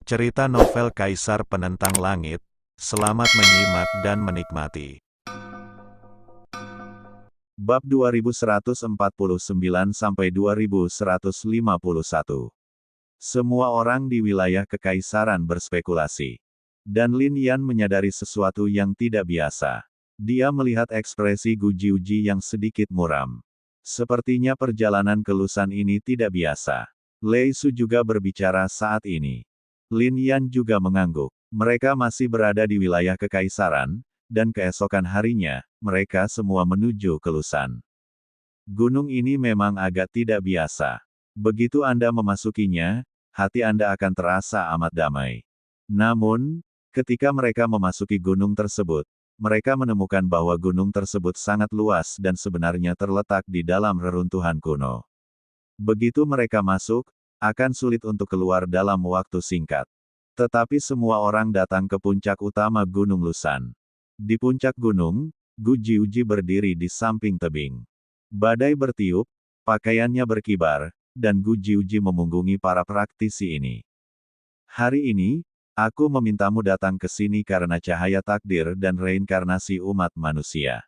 Cerita novel Kaisar Penentang Langit. Selamat menyimak dan menikmati. Bab 2149-2151. Semua orang di wilayah kekaisaran berspekulasi. Dan Lin Yan menyadari sesuatu yang tidak biasa. Dia melihat ekspresi Gu Jiuji yang sedikit muram. Sepertinya perjalanan ke Lusan ini tidak biasa. Lei Su juga berbicara saat ini. Lin Yan juga mengangguk. Mereka masih berada di wilayah kekaisaran, dan keesokan harinya, mereka semua menuju ke Lusan. Gunung ini memang agak tidak biasa. Begitu Anda memasukinya, hati Anda akan terasa amat damai. Namun, ketika mereka memasuki gunung tersebut, mereka menemukan bahwa gunung tersebut sangat luas dan sebenarnya terletak di dalam reruntuhan kuno. Begitu mereka masuk, akan sulit untuk keluar dalam waktu singkat. Tetapi semua orang datang ke puncak utama Gunung Lusan. Di puncak gunung, Gu Jiuji berdiri di samping tebing. Badai bertiup, pakaiannya berkibar, dan Gu Jiuji memunggungi para praktisi ini. Hari ini, aku memintamu datang ke sini karena cahaya takdir dan reinkarnasi umat manusia.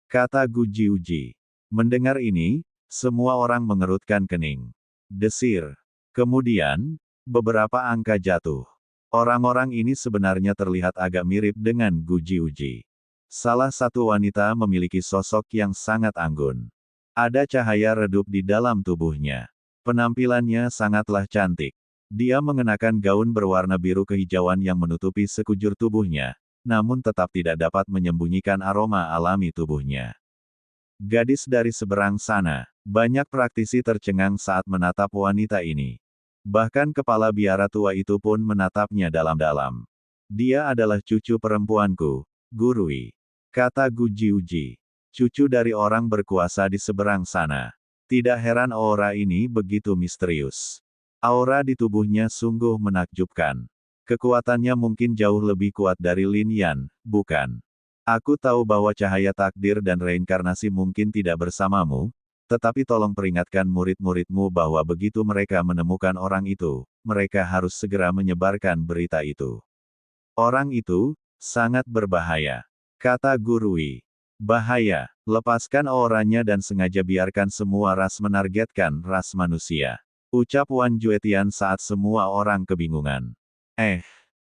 Kata Gu Jiuji. Mendengar ini, semua orang mengerutkan kening. Desir. Kemudian, beberapa angka jatuh. Orang-orang ini sebenarnya terlihat agak mirip dengan Gu Jiuji. Salah satu wanita memiliki sosok yang sangat anggun. Ada cahaya redup di dalam tubuhnya. Penampilannya sangatlah cantik. Dia mengenakan gaun berwarna biru kehijauan yang menutupi sekujur tubuhnya, namun tetap tidak dapat menyembunyikan aroma alami tubuhnya. Gadis dari seberang sana. Banyak praktisi tercengang saat menatap wanita ini. Bahkan kepala biara tua itu pun menatapnya dalam-dalam. Dia adalah cucu perempuanku, Gurui. Kata Gu Jiuji. Cucu dari orang berkuasa di seberang sana. Tidak heran aura ini begitu misterius. Aura di tubuhnya sungguh menakjubkan. Kekuatannya mungkin jauh lebih kuat dari Lin Yan, bukan? Aku tahu bahwa cahaya takdir dan reinkarnasi mungkin tidak bersamamu, tetapi tolong peringatkan murid-muridmu bahwa begitu mereka menemukan orang itu, mereka harus segera menyebarkan berita itu. Orang itu sangat berbahaya, kata Gurui. Bahaya, lepaskan auranya dan sengaja biarkan semua ras menargetkan ras manusia. Ucap Wan Juetian saat semua orang kebingungan.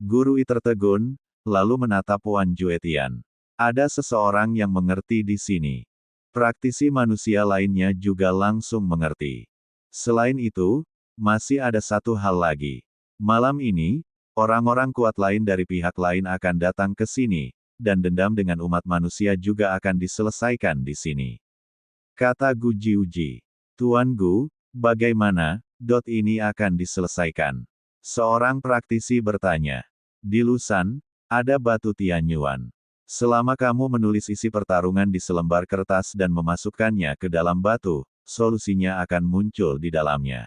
Gurui tertegun, lalu menatap Wan Juetian. Ada seseorang yang mengerti di sini. Praktisi manusia lainnya juga langsung mengerti. Selain itu, masih ada satu hal lagi. Malam ini, orang-orang kuat lain dari pihak lain akan datang ke sini, dan dendam dengan umat manusia juga akan diselesaikan di sini. Kata Gu Jiuji. Tuan Gu, bagaimana, ini akan diselesaikan? Seorang praktisi bertanya. Di Lusan, ada batu Tianyuan. Selama kamu menulis isi pertarungan di selembar kertas dan memasukkannya ke dalam batu, solusinya akan muncul di dalamnya.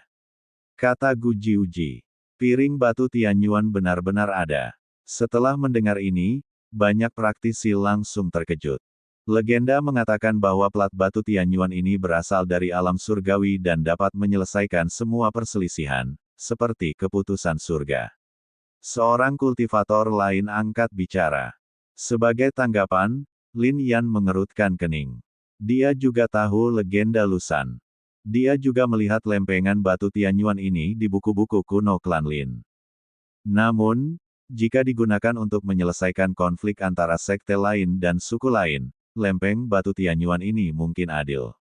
Kata Gu Jiuji. Piring batu Tianyuan benar-benar ada. Setelah mendengar ini, banyak praktisi langsung terkejut. Legenda mengatakan bahwa plat batu Tianyuan ini berasal dari alam surgawi dan dapat menyelesaikan semua perselisihan, seperti keputusan surga. Seorang kultivator lain angkat bicara. Sebagai tanggapan, Lin Yan mengerutkan kening. Dia juga tahu legenda Lusan. Dia juga melihat lempengan batu Tianyuan ini di buku-buku kuno klan Lin. Namun, jika digunakan untuk menyelesaikan konflik antara sekte lain dan suku lain, lempeng batu Tianyuan ini mungkin adil.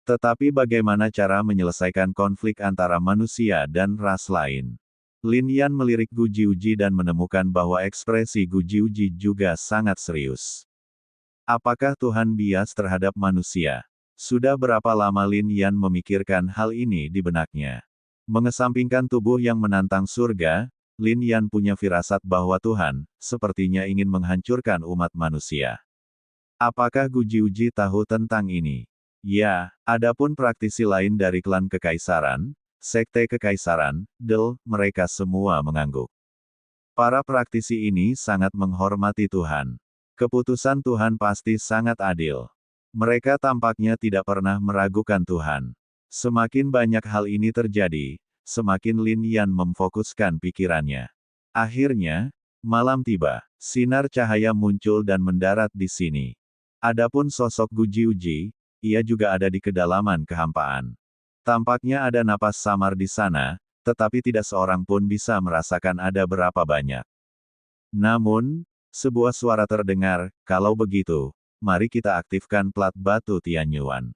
Tetapi bagaimana cara menyelesaikan konflik antara manusia dan ras lain? Lin Yan melirik Gu Jiuji dan menemukan bahwa ekspresi Gu Jiuji juga sangat serius. Apakah Tuhan bias terhadap manusia? Sudah berapa lama Lin Yan memikirkan hal ini di benaknya? Mengesampingkan tubuh yang menantang surga, Lin Yan punya firasat bahwa Tuhan, sepertinya ingin menghancurkan umat manusia. Apakah Gu Jiuji tahu tentang ini? Ya, adapun praktisi lain dari klan kekaisaran, sekte kekaisaran, mereka semua mengangguk. Para praktisi ini sangat menghormati Tuhan. Keputusan Tuhan pasti sangat adil. Mereka tampaknya tidak pernah meragukan Tuhan. Semakin banyak hal ini terjadi, semakin Lin Yan memfokuskan pikirannya. Akhirnya, malam tiba. Sinar cahaya muncul dan mendarat di sini. Adapun sosok Gu Jiuji, ia juga ada di kedalaman kehampaan. Tampaknya ada napas samar di sana, tetapi tidak seorang pun bisa merasakan ada berapa banyak. Namun, sebuah suara terdengar, kalau begitu, mari kita aktifkan plat batu Tianyuan.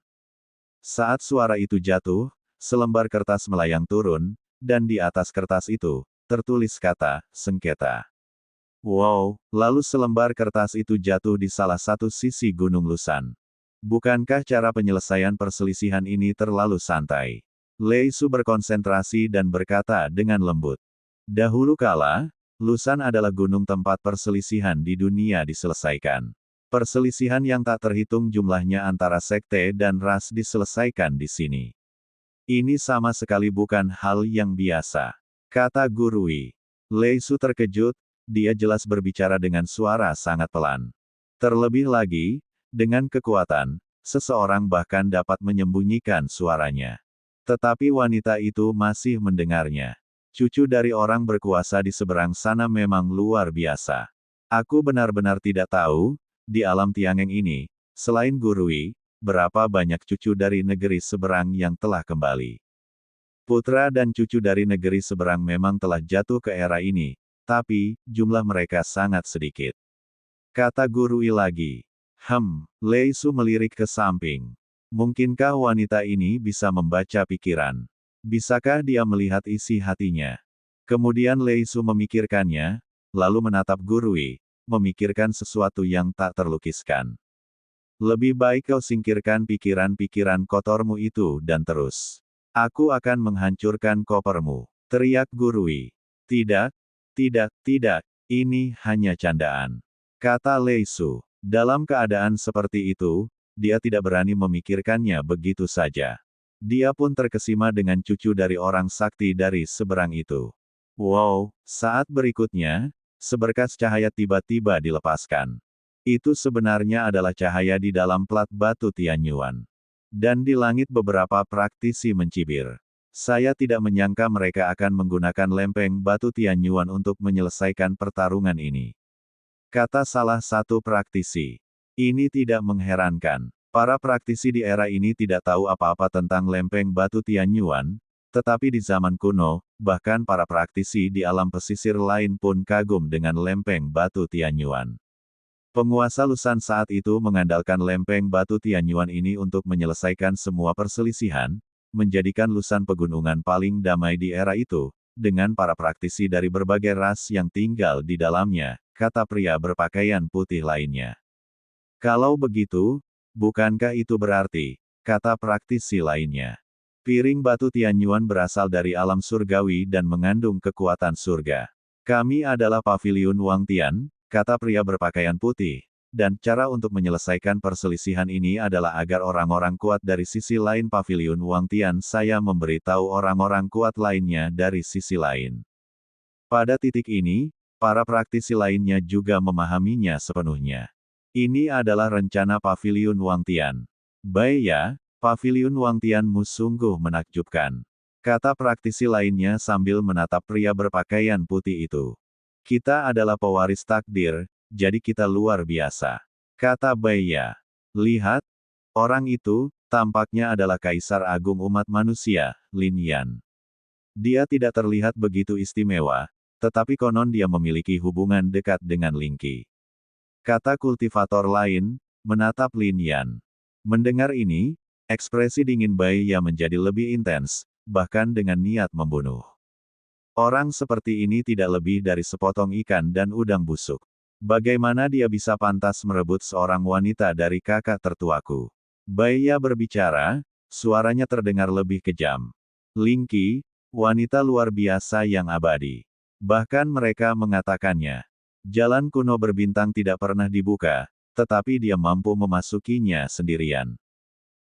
Saat suara itu jatuh, selembar kertas melayang turun, dan di atas kertas itu, tertulis kata, sengketa. Wow, lalu selembar kertas itu jatuh di salah satu sisi Gunung Lusan. Bukankah cara penyelesaian perselisihan ini terlalu santai? Lei Su berkonsentrasi dan berkata dengan lembut. Dahulu kala, Lusan adalah gunung tempat perselisihan di dunia diselesaikan. Perselisihan yang tak terhitung jumlahnya antara sekte dan ras diselesaikan di sini. Ini sama sekali bukan hal yang biasa, kata Gurui. Lei Su terkejut, dia jelas berbicara dengan suara sangat pelan. Terlebih lagi, dengan kekuatan, seseorang bahkan dapat menyembunyikan suaranya. Tetapi wanita itu masih mendengarnya. Cucu dari orang berkuasa di seberang sana memang luar biasa. Aku benar-benar tidak tahu, di alam Tiangeng ini, selain Gurui, berapa banyak cucu dari negeri seberang yang telah kembali. Putra dan cucu dari negeri seberang memang telah jatuh ke era ini, tapi, jumlah mereka sangat sedikit. Kata Gurui lagi. Lei Su melirik ke samping. Mungkinkah wanita ini bisa membaca pikiran? Bisakah dia melihat isi hatinya? Kemudian Lei Su memikirkannya, lalu menatap Gurui, memikirkan sesuatu yang tak terlukiskan. Lebih baik kau singkirkan pikiran-pikiran kotormu itu dan terus. Aku akan menghancurkan kopermu, teriak Gurui. Tidak, tidak, ini hanya candaan, kata Lei Su. Dalam keadaan seperti itu, dia tidak berani memikirkannya begitu saja. Dia pun terkesima dengan cucu dari orang sakti dari seberang itu. Wow, saat berikutnya, seberkas cahaya tiba-tiba dilepaskan. Itu sebenarnya adalah cahaya di dalam plat batu Tianyuan. Dan di langit beberapa praktisi mencibir. Saya tidak menyangka mereka akan menggunakan lempeng batu Tianyuan untuk menyelesaikan pertarungan ini. Kata salah satu praktisi. Ini tidak mengherankan. Para praktisi di era ini tidak tahu apa-apa tentang lempeng batu Tianyuan, tetapi di zaman kuno, bahkan para praktisi di alam pesisir lain pun kagum dengan lempeng batu Tianyuan. Penguasa Lusan saat itu mengandalkan lempeng batu Tianyuan ini untuk menyelesaikan semua perselisihan, menjadikan Lusan pegunungan paling damai di era itu, dengan para praktisi dari berbagai ras yang tinggal di dalamnya, kata pria berpakaian putih lainnya. Kalau begitu, bukankah itu berarti, kata praktisi lainnya, piring batu Tianyuan berasal dari alam surgawi dan mengandung kekuatan surga. Kami adalah Paviliun Wang Tian, kata pria berpakaian putih. Dan cara untuk menyelesaikan perselisihan ini adalah agar orang-orang kuat dari sisi lain Paviliun Wang Tian saya memberitahu orang-orang kuat lainnya dari sisi lain. Pada titik ini, para praktisi lainnya juga memahaminya sepenuhnya. Ini adalah rencana Paviliun Wang Tian. Baik, Paviliun Wang Tianmu sungguh menakjubkan, kata praktisi lainnya sambil menatap pria berpakaian putih itu. Kita adalah pewaris takdir, jadi kita luar biasa, kata Baiya. Lihat, orang itu, tampaknya adalah Kaisar Agung umat manusia, Lin Yan. Dia tidak terlihat begitu istimewa, tetapi konon dia memiliki hubungan dekat dengan Ling Qi. Kata kultivator lain, menatap Lin Yan. Mendengar ini, ekspresi dingin Baiya menjadi lebih intens, bahkan dengan niat membunuh. Orang seperti ini tidak lebih dari sepotong ikan dan udang busuk. Bagaimana dia bisa pantas merebut seorang wanita dari kakak tertuaku? Baiya berbicara, suaranya terdengar lebih kejam. Ling Qi, wanita luar biasa yang abadi. Bahkan mereka mengatakannya. Jalan kuno berbintang tidak pernah dibuka, tetapi dia mampu memasukinya sendirian.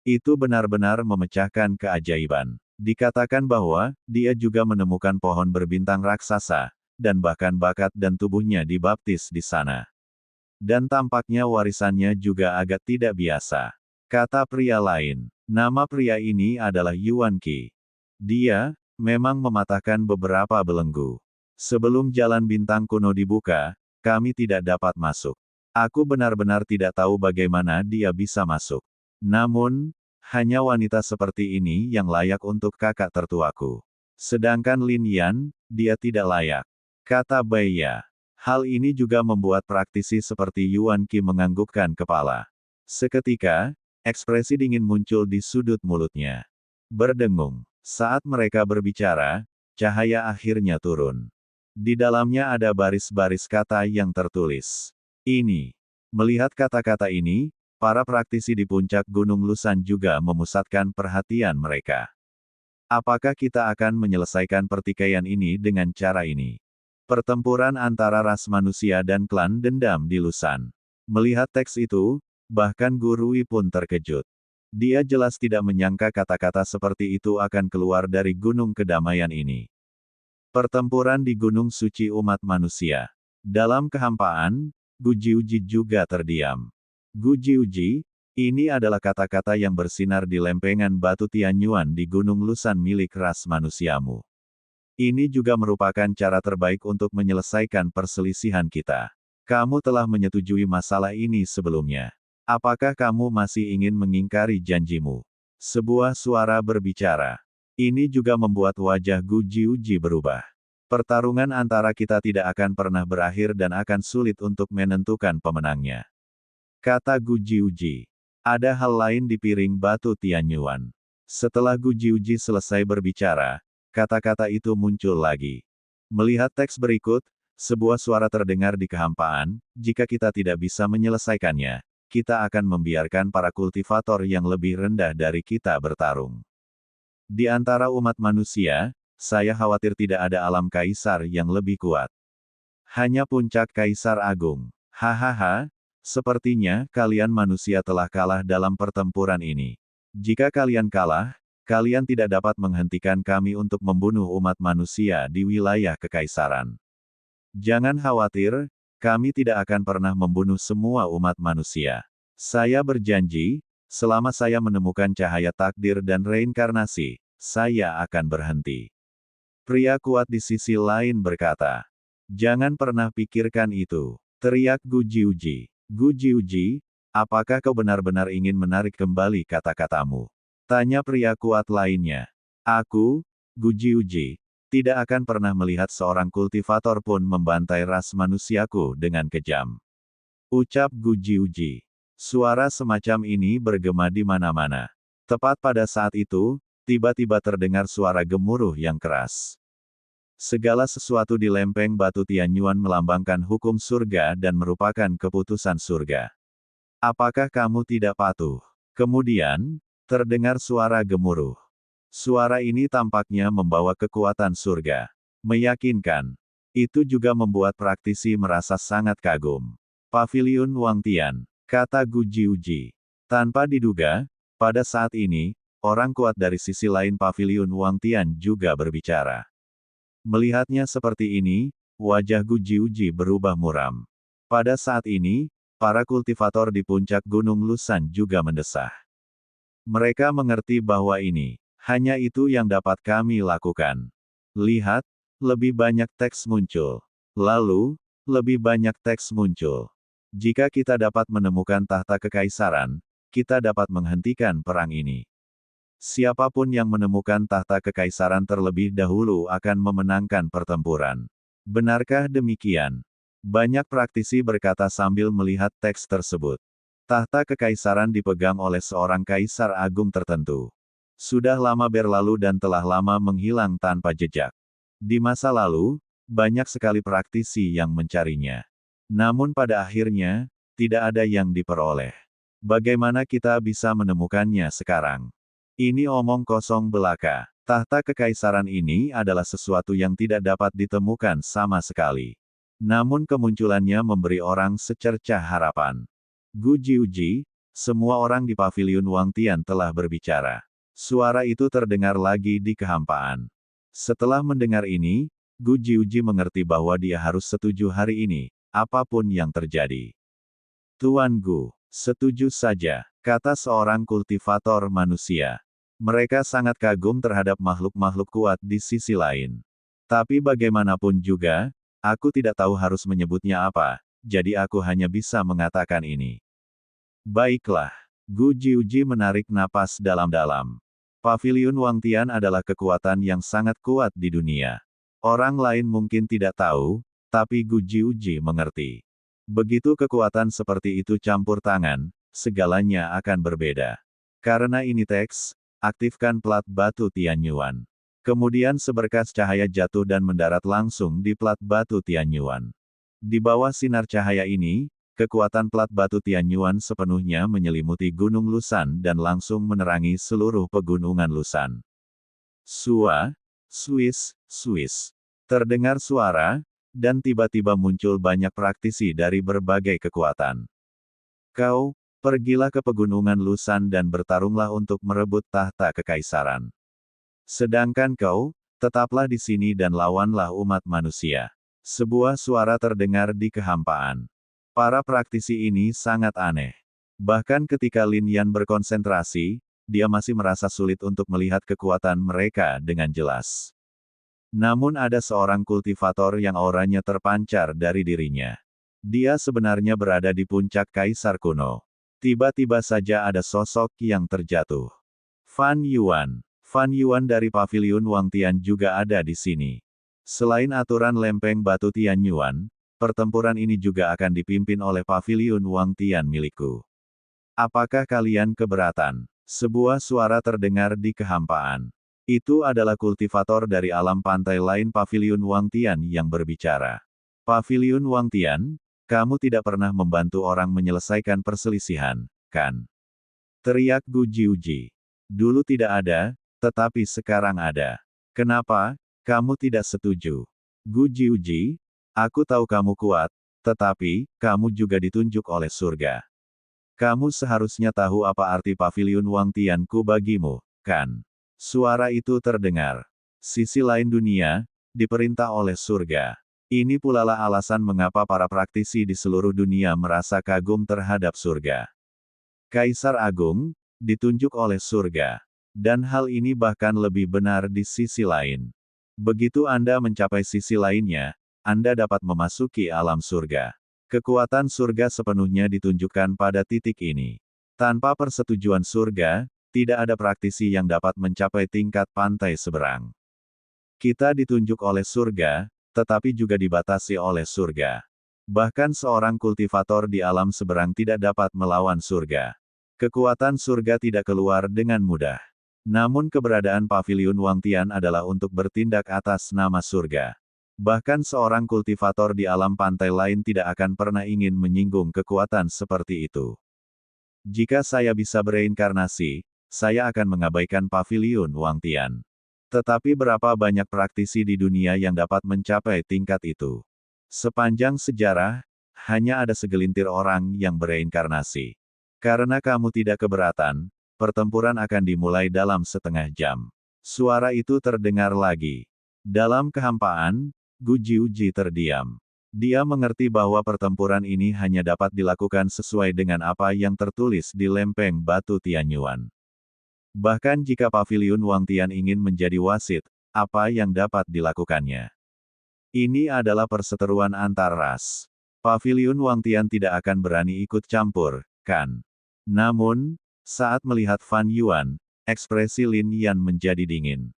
Itu benar-benar memecahkan keajaiban. Dikatakan bahwa, dia juga menemukan pohon berbintang raksasa, dan bahkan bakat dan tubuhnya dibaptis di sana. Dan tampaknya warisannya juga agak tidak biasa. Kata pria lain, nama pria ini adalah Yuan Qi. Dia, memang mematahkan beberapa belenggu. Sebelum jalan bintang kuno dibuka, kami tidak dapat masuk. Aku benar-benar tidak tahu bagaimana dia bisa masuk. Namun, hanya wanita seperti ini yang layak untuk kakak tertuaku. Sedangkan Lin Yan, dia tidak layak. Kata Bai Ya. Hal ini juga membuat praktisi seperti Yuan Qi menganggukkan kepala. Seketika, ekspresi dingin muncul di sudut mulutnya. Berdengung. Saat mereka berbicara, cahaya akhirnya turun. Di dalamnya ada baris-baris kata yang tertulis. Ini. Melihat kata-kata ini, para praktisi di puncak Gunung Lusan juga memusatkan perhatian mereka. Apakah kita akan menyelesaikan pertikaian ini dengan cara ini? Pertempuran antara ras manusia dan klan dendam di Lusan. Melihat teks itu, bahkan Guru Wi pun terkejut. Dia jelas tidak menyangka kata-kata seperti itu akan keluar dari gunung kedamaian ini. Pertempuran di Gunung Suci Umat Manusia. Dalam kehampaan, Gu Jiuji juga terdiam. Gu Jiuji, ini adalah kata-kata yang bersinar di lempengan batu Tianyuan di Gunung Lusan milik ras manusiamu. Ini juga merupakan cara terbaik untuk menyelesaikan perselisihan kita. Kamu telah menyetujui masalah ini sebelumnya. Apakah kamu masih ingin mengingkari janjimu? Sebuah suara berbicara. Ini juga membuat wajah Gu Jiuji berubah. Pertarungan antara kita tidak akan pernah berakhir dan akan sulit untuk menentukan pemenangnya. Kata Gu Jiuji. Ada hal lain di piring batu Tianyuan. Setelah Gu Jiuji selesai berbicara, kata-kata itu muncul lagi. Melihat teks berikut, sebuah suara terdengar di kehampaan, jika kita tidak bisa menyelesaikannya, kita akan membiarkan para kultivator yang lebih rendah dari kita bertarung. Di antara umat manusia, saya khawatir tidak ada alam kaisar yang lebih kuat. Hanya puncak kaisar agung. Hahaha, sepertinya kalian manusia telah kalah dalam pertempuran ini. Jika kalian kalah, kalian tidak dapat menghentikan kami untuk membunuh umat manusia di wilayah kekaisaran. Jangan khawatir, kami tidak akan pernah membunuh semua umat manusia. Saya berjanji, selama saya menemukan cahaya takdir dan reinkarnasi, saya akan berhenti. Pria kuat di sisi lain berkata. Jangan pernah pikirkan itu, teriak Gu Jiuji. Gu Jiuji, apakah kau benar-benar ingin menarik kembali kata-katamu? Tanya pria kuat lainnya. Aku, Gu Jiuji, tidak akan pernah melihat seorang kultivator pun membantai ras manusiaku dengan kejam. Ucap Gu Jiuji. Suara semacam ini bergema di mana-mana. Tepat pada saat itu, tiba-tiba terdengar suara gemuruh yang keras. Segala sesuatu di lempeng batu Tianyuan melambangkan hukum surga dan merupakan keputusan surga. Apakah kamu tidak patuh? Kemudian, terdengar suara gemuruh. Suara ini tampaknya membawa kekuatan surga. Meyakinkan. Itu juga membuat praktisi merasa sangat kagum. Paviliun Wangtian, kata Gu Jiuji. Tanpa diduga, pada saat ini, orang kuat dari sisi lain Paviliun Wangtian juga berbicara. Melihatnya seperti ini, wajah Gu Jiuji berubah muram. Pada saat ini, para kultivator di puncak Gunung Lusan juga mendesah. Mereka mengerti bahwa ini, hanya itu yang dapat kami lakukan. Lihat, lebih banyak teks muncul. Lalu, lebih banyak teks muncul. Jika kita dapat menemukan tahta kekaisaran, kita dapat menghentikan perang ini. Siapapun yang menemukan tahta kekaisaran terlebih dahulu akan memenangkan pertempuran. Benarkah demikian? Banyak praktisi berkata sambil melihat teks tersebut. Tahta kekaisaran dipegang oleh seorang kaisar agung tertentu. Sudah lama berlalu dan telah lama menghilang tanpa jejak. Di masa lalu, banyak sekali praktisi yang mencarinya. Namun pada akhirnya, tidak ada yang diperoleh. Bagaimana kita bisa menemukannya sekarang? Ini omong kosong belaka. Tahta kekaisaran ini adalah sesuatu yang tidak dapat ditemukan sama sekali. Namun kemunculannya memberi orang secercah harapan. Gu Jiuji, semua orang di Paviliun Wangtian telah berbicara. Suara itu terdengar lagi di kehampaan. Setelah mendengar ini, Gu Jiuji mengerti bahwa dia harus setuju hari ini, apapun yang terjadi. Tuan Gu, setuju saja, kata seorang kultivator manusia. Mereka sangat kagum terhadap makhluk-makhluk kuat di sisi lain. Tapi bagaimanapun juga, aku tidak tahu harus menyebutnya apa, jadi aku hanya bisa mengatakan ini. Baiklah. Gu Jiuji menarik napas dalam-dalam. Paviliun Wangtian adalah kekuatan yang sangat kuat di dunia. Orang lain mungkin tidak tahu, tapi Gu Jiuji mengerti. Begitu kekuatan seperti itu campur tangan, segalanya akan berbeda. Karena ini teks, aktifkan plat batu Tianyuan. Kemudian seberkas cahaya jatuh dan mendarat langsung di plat batu Tianyuan. Di bawah sinar cahaya ini, kekuatan plat batu Tianyuan sepenuhnya menyelimuti Gunung Lusan dan langsung menerangi seluruh pegunungan Lusan. Sua, Swiss, Swiss. Terdengar suara, dan tiba-tiba muncul banyak praktisi dari berbagai kekuatan. Kau, pergilah ke pegunungan Lusan dan bertarunglah untuk merebut tahta kekaisaran. Sedangkan kau, tetaplah di sini dan lawanlah umat manusia. Sebuah suara terdengar di kehampaan. Para praktisi ini sangat aneh. Bahkan ketika Lin Yan berkonsentrasi, dia masih merasa sulit untuk melihat kekuatan mereka dengan jelas. Namun ada seorang kultivator yang auranya terpancar dari dirinya. Dia sebenarnya berada di puncak kaisar kuno. Tiba-tiba saja ada sosok yang terjatuh. Fan Yuan. Fan Yuan dari Paviliun Wangtian juga ada di sini. Selain aturan lempeng batu Tianyuan, pertempuran ini juga akan dipimpin oleh Paviliun Wangtian milikku. Apakah kalian keberatan? Sebuah suara terdengar di kehampaan. Itu adalah kultivator dari alam pantai lain Paviliun Wangtian yang berbicara. Paviliun Wangtian, kamu tidak pernah membantu orang menyelesaikan perselisihan, kan? Teriak Gu Jiuji. Dulu tidak ada, tetapi sekarang ada. Kenapa, kamu tidak setuju? Gu Jiuji, aku tahu kamu kuat, tetapi, kamu juga ditunjuk oleh surga. Kamu seharusnya tahu apa arti Paviliun Wangtianku bagimu, kan? Suara itu terdengar. Sisi lain dunia, diperintah oleh surga. Ini pulalah alasan mengapa para praktisi di seluruh dunia merasa kagum terhadap surga. Kaisar Agung, ditunjuk oleh surga. Dan hal ini bahkan lebih benar di sisi lain. Begitu Anda mencapai sisi lainnya, Anda dapat memasuki alam surga. Kekuatan surga sepenuhnya ditunjukkan pada titik ini. Tanpa persetujuan surga, tidak ada praktisi yang dapat mencapai tingkat pantai seberang. Kita ditunjuk oleh surga, tetapi juga dibatasi oleh surga. Bahkan seorang kultivator di alam seberang tidak dapat melawan surga. Kekuatan surga tidak keluar dengan mudah. Namun keberadaan Paviliun Wangtian adalah untuk bertindak atas nama surga. Bahkan seorang kultivator di alam pantai lain tidak akan pernah ingin menyinggung kekuatan seperti itu. Jika saya bisa bereinkarnasi, saya akan mengabaikan Paviliun Wangtian. Tetapi berapa banyak praktisi di dunia yang dapat mencapai tingkat itu? Sepanjang sejarah, hanya ada segelintir orang yang bereinkarnasi. Karena kamu tidak keberatan, pertempuran akan dimulai dalam setengah jam. Suara itu terdengar lagi. Dalam kehampaan, Gu Jiuji terdiam. Dia mengerti bahwa pertempuran ini hanya dapat dilakukan sesuai dengan apa yang tertulis di lempeng batu Tianyuan. Bahkan jika Paviliun Wangtian ingin menjadi wasit, apa yang dapat dilakukannya? Ini adalah perseteruan antar ras. Paviliun Wangtian tidak akan berani ikut campur, kan? Namun, saat melihat Fan Yuan, ekspresi Lin Yan menjadi dingin.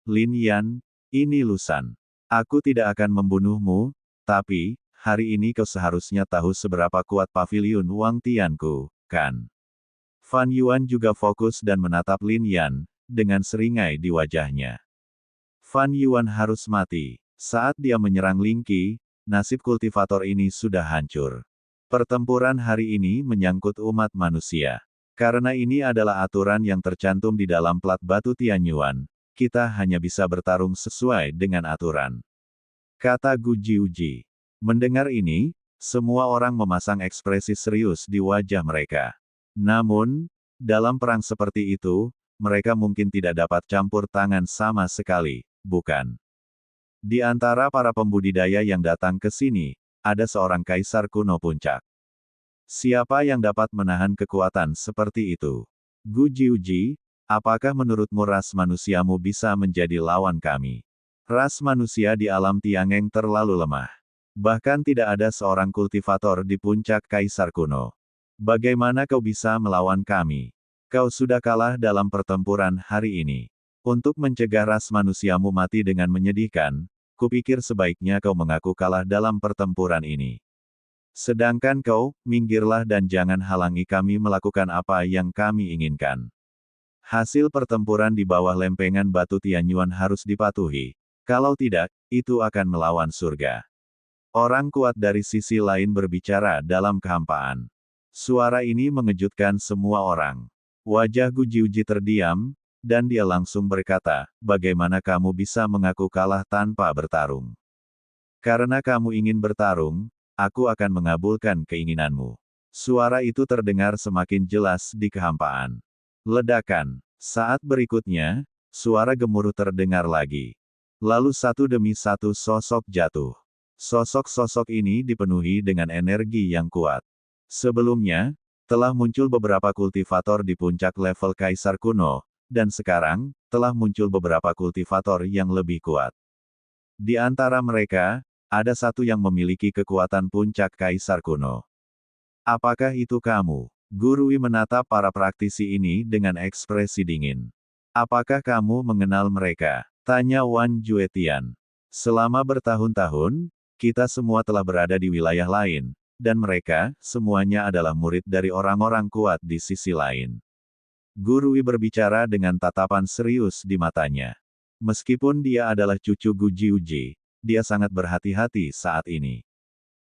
Lin Yan, ini Lusan. Aku tidak akan membunuhmu, tapi, hari ini kau seharusnya tahu seberapa kuat Paviliun Wangtianku, kan? Fan Yuan juga fokus dan menatap Lin Yan, dengan seringai di wajahnya. Fan Yuan harus mati. Saat dia menyerang Ling Qi, nasib kultivator ini sudah hancur. Pertempuran hari ini menyangkut umat manusia. Karena ini adalah aturan yang tercantum di dalam plat batu Tianyuan, kita hanya bisa bertarung sesuai dengan aturan. Kata Gu Jiuji. Mendengar ini, semua orang memasang ekspresi serius di wajah mereka. Namun, dalam perang seperti itu, mereka mungkin tidak dapat campur tangan sama sekali, bukan? Di antara para pembudidaya yang datang ke sini, ada seorang kaisar kuno puncak. Siapa yang dapat menahan kekuatan seperti itu? Gu Jiuji, apakah menurutmu ras manusiamu bisa menjadi lawan kami? Ras manusia di alam Tiangeng terlalu lemah. Bahkan tidak ada seorang kultivator di puncak Kaisar kuno. Bagaimana kau bisa melawan kami? Kau sudah kalah dalam pertempuran hari ini. Untuk mencegah ras manusiamu mati dengan menyedihkan, kupikir sebaiknya kau mengaku kalah dalam pertempuran ini. Sedangkan kau, minggirlah dan jangan halangi kami melakukan apa yang kami inginkan. Hasil pertempuran di bawah lempengan batu Tianyuan harus dipatuhi. Kalau tidak, itu akan melawan surga. Orang kuat dari sisi lain berbicara dalam kehampaan. Suara ini mengejutkan semua orang. Wajah Gujiuji terdiam, dan dia langsung berkata, bagaimana kamu bisa mengaku kalah tanpa bertarung? Karena kamu ingin bertarung, aku akan mengabulkan keinginanmu. Suara itu terdengar semakin jelas di kehampaan. Ledakan. Saat berikutnya, suara gemuruh terdengar lagi. Lalu satu demi satu sosok jatuh. Sosok-sosok ini dipenuhi dengan energi yang kuat. Sebelumnya, telah muncul beberapa kultivator di puncak level Kaisar kuno, dan sekarang, telah muncul beberapa kultivator yang lebih kuat. Di antara mereka, ada satu yang memiliki kekuatan puncak Kaisar kuno. Apakah itu kamu? Gurui menatap para praktisi ini dengan ekspresi dingin. Apakah kamu mengenal mereka? Tanya Wan Juetian. Selama bertahun-tahun, kita semua telah berada di wilayah lain, dan mereka, semuanya adalah murid dari orang-orang kuat di sisi lain. Gurui berbicara dengan tatapan serius di matanya. Meskipun dia adalah cucu Gujiuji, dia sangat berhati-hati saat ini.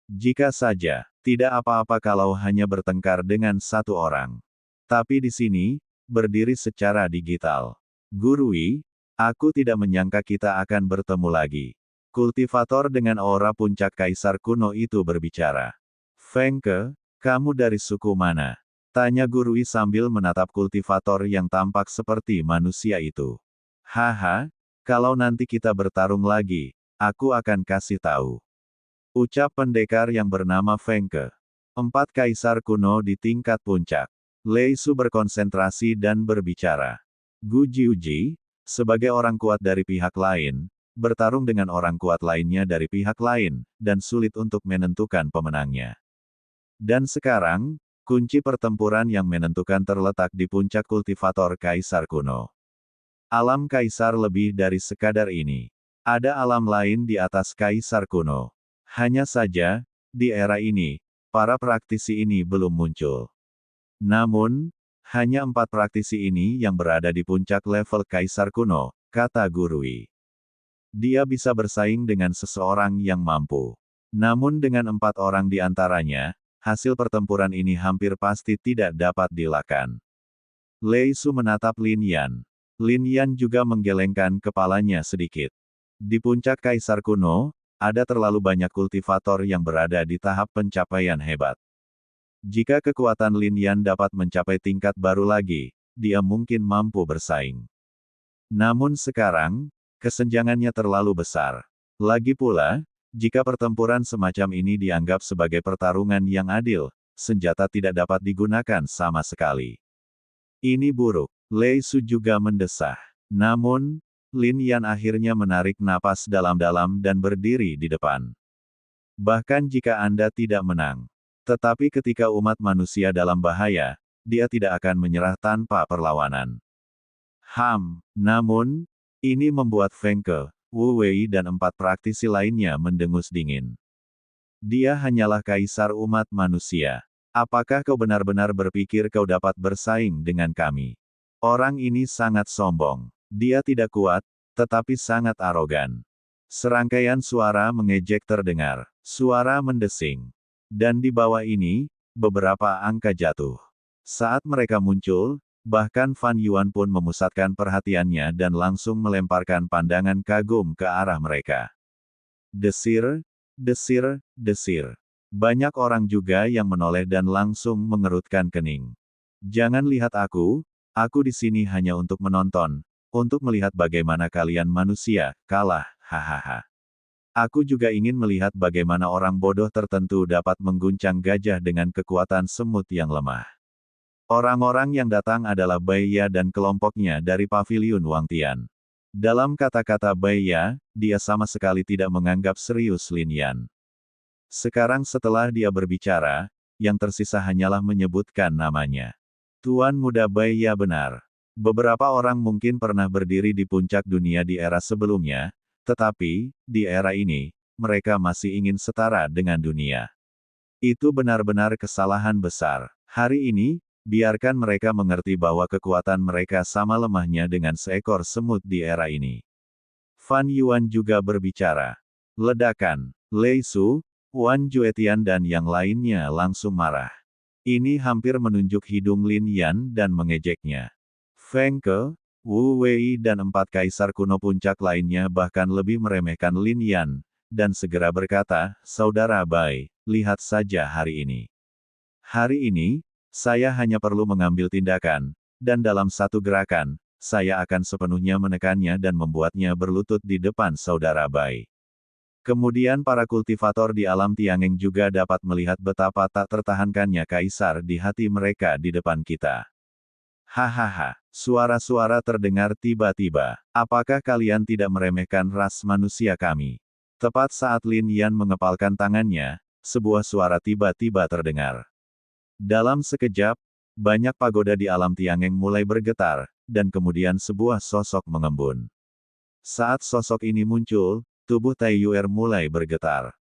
Jika saja, tidak apa-apa kalau hanya bertengkar dengan satu orang. Tapi di sini, berdiri secara digital. Gurui, aku tidak menyangka kita akan bertemu lagi. Kultivator dengan aura puncak Kaisar kuno itu berbicara. Feng Ke, kamu dari suku mana? Tanya Gurui sambil menatap kultivator yang tampak seperti manusia itu. Haha, kalau nanti kita bertarung lagi, aku akan kasih tahu. Ucap pendekar yang bernama Feng Ke. 4 Kaisar kuno di tingkat puncak. Lei Su berkonsentrasi dan berbicara. Gujiuji, sebagai orang kuat dari pihak lain, bertarung dengan orang kuat lainnya dari pihak lain, dan sulit untuk menentukan pemenangnya. Dan sekarang, kunci pertempuran yang menentukan terletak di puncak kultivator Kaisar kuno. Alam Kaisar lebih dari sekadar ini. Ada alam lain di atas Kaisar kuno. Hanya saja, di era ini, para praktisi ini belum muncul. Namun, hanya 4 praktisi ini yang berada di puncak level Kaisar kuno, kata Gurui. Dia bisa bersaing dengan seseorang yang mampu. Namun dengan 4 orang di antaranya, hasil pertempuran ini hampir pasti tidak dapat dilakukan. Lei Su menatap Lin Yan. Lin Yan juga menggelengkan kepalanya sedikit. Di puncak Kaisar kuno, ada terlalu banyak kultivator yang berada di tahap pencapaian hebat. Jika kekuatan Lin Yan dapat mencapai tingkat baru lagi, dia mungkin mampu bersaing. Namun sekarang, kesenjangannya terlalu besar. Lagi pula, jika pertempuran semacam ini dianggap sebagai pertarungan yang adil, senjata tidak dapat digunakan sama sekali. Ini buruk. Lei Su juga mendesah. Namun, Lin Yan akhirnya menarik napas dalam-dalam dan berdiri di depan. Bahkan jika Anda tidak menang. Tetapi ketika umat manusia dalam bahaya, dia tidak akan menyerah tanpa perlawanan. Namun, ini membuat Feng Ke, Wu Wei dan 4 praktisi lainnya mendengus dingin. Dia hanyalah kaisar umat manusia. Apakah kau benar-benar berpikir kau dapat bersaing dengan kami? Orang ini sangat sombong. Dia tidak kuat, tetapi sangat arogan. Serangkaian suara mengejek terdengar. Suara mendesing. Dan di bawah ini, beberapa angka jatuh. Saat mereka muncul, bahkan Fan Yuan pun memusatkan perhatiannya dan langsung melemparkan pandangan kagum ke arah mereka. Desir, desir, desir. Banyak orang juga yang menoleh dan langsung mengerutkan kening. Jangan lihat aku di sini hanya untuk menonton, untuk melihat bagaimana kalian manusia kalah, hahaha. Aku juga ingin melihat bagaimana orang bodoh tertentu dapat mengguncang gajah dengan kekuatan semut yang lemah. Orang-orang yang datang adalah Bai Ya dan kelompoknya dari Paviliun Wangtian. Dalam kata-kata Bai Ya, dia sama sekali tidak menganggap serius Lin Yan. Sekarang setelah dia berbicara, yang tersisa hanyalah menyebutkan namanya. Tuan Muda Bai Ya benar. Beberapa orang mungkin pernah berdiri di puncak dunia di era sebelumnya, tetapi, di era ini, mereka masih ingin setara dengan dunia. Itu benar-benar kesalahan besar. Hari ini, biarkan mereka mengerti bahwa kekuatan mereka sama lemahnya dengan seekor semut di era ini. Fan Yuan juga berbicara. Ledakan. Lei Su, Wan Juetian dan yang lainnya langsung marah. Ini hampir menunjuk hidung Lin Yan dan mengejeknya. Feng Ke, Wu Wei dan 4 kaisar kuno puncak lainnya bahkan lebih meremehkan Lin Yan, dan segera berkata, Saudara Bai, lihat saja hari ini. Hari ini, saya hanya perlu mengambil tindakan, dan dalam satu gerakan, saya akan sepenuhnya menekannya dan membuatnya berlutut di depan Saudara Bai. Kemudian para kultivator di alam Tiangeng juga dapat melihat betapa tak tertahankannya kaisar di hati mereka di depan kita. Hahaha, suara-suara terdengar tiba-tiba. Apakah kalian tidak meremehkan ras manusia kami? Tepat saat Lin Yan mengepalkan tangannya, sebuah suara tiba-tiba terdengar. Dalam sekejap, banyak pagoda di alam Tiangeng mulai bergetar, dan kemudian sebuah sosok mengembun. Saat sosok ini muncul, tubuh Tai Yuer mulai bergetar.